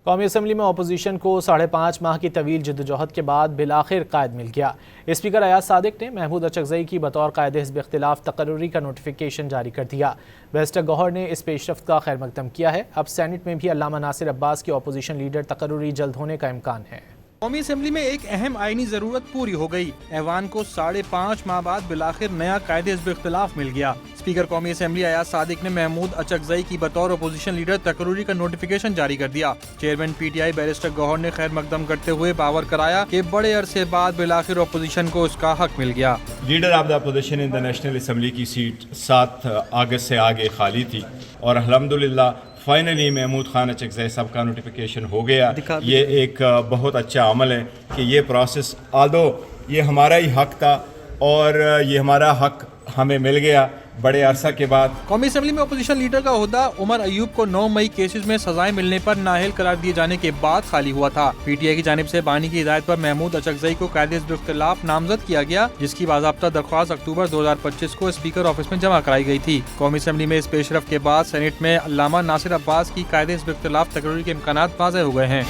قومی اسمبلی میں اپوزیشن کو 5.5 ماہ کی طویل جدوجہد کے بعد بالآخر قائد مل گیا۔ اسپیکر ایاز صادق نے محمود اچکزئی کی بطور قائد حزب اختلاف تقرری کا نوٹیفیکیشن جاری کر دیا۔ بیرسٹر گوہر نے اس پیش رفت کا خیر مقدم کیا ہے۔ اب سینٹ میں بھی علامہ ناصر عباس کی اپوزیشن لیڈر تقرری جلد ہونے کا امکان ہے۔ قومی اسمبلی میں ایک اہم آئینی ضرورت پوری ہو گئی۔ ایوان کو 5.5 ماہ بعد بالآخر نیا قائد حزب اختلاف مل گیا۔ اسپیکر قومی اسمبلی ایاز صادق نے محمود اچکزئی کی بطور اپوزیشن لیڈر تقرری کا نوٹیفیکیشن جاری کر دیا۔ Chairman PTI barrister Gohar نے خیر مقدم کرتے ہوئے باور کرایا کہ بڑے عرصے بعد بالآخر اپوزیشن کو اس کا حق مل گیا۔ Leader of the opposition in the national assembly کی سیٹ 7 اگست سے آگے خالی تھی اور الحمدللہ فائنلی محمود خان اچکزئی صاحب کا نوٹیفیکیشن ہو گیا۔ یہ ایک بہت اچھا عمل ہے کہ یہ پروسیس آدھو یہ ہمارا ہی حق تھا اور یہ ہمارا حق ہمیں مل گیا بڑے عرصہ کے بعد۔ قومی اسمبلی میں اپوزیشن لیڈر کا عہدہ عمر ایوب کو 9 مئی کیسز میں سزائیں ملنے پر نااہل قرار دیے جانے کے بعد خالی ہوا تھا۔ پی ٹی آئی کی جانب سے بانی کی ہدایت پر محمود اچکزئی کو قائد حزب اختلاف نامزد کیا گیا، جس کی باضابطہ درخواست اکتوبر 2025 کو اسپیکر آفس میں جمع کرائی گئی تھی۔ قومی اسمبلی میں اس پیش رفت کے بعد سینٹ میں علامہ ناصر عباس کی قائد حزب اختلاف تقرری کے امکانات واضح ہو گئے ہیں۔